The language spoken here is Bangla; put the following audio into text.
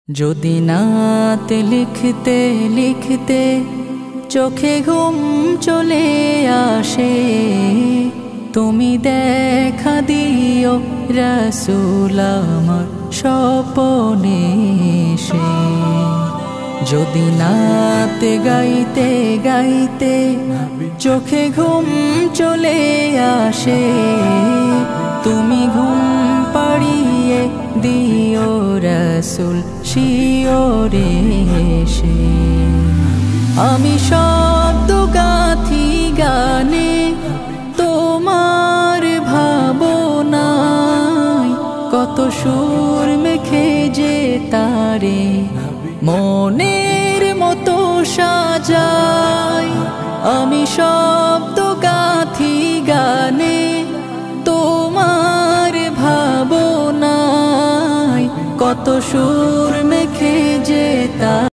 যদি নাতে লিখতে লিখতে চোখে ঘুম চলে আসে, তুমি দেখা দিও রাসূল আমার স্বপনে এসে। যদি নাতে গাইতে গাইতে চোখে ঘুম চলে আসে, তুমি ঘুম পাড়িয়ে দিও রাসূল শিওরে এসে। আমি শব্দ গাথি গানে তোমার ভাবনায়, কত সুর মেখে যে তারে মনের মতো সাজাই। আমি শব্দ গাথি গানে তোমার ভাবনায়, কত সুর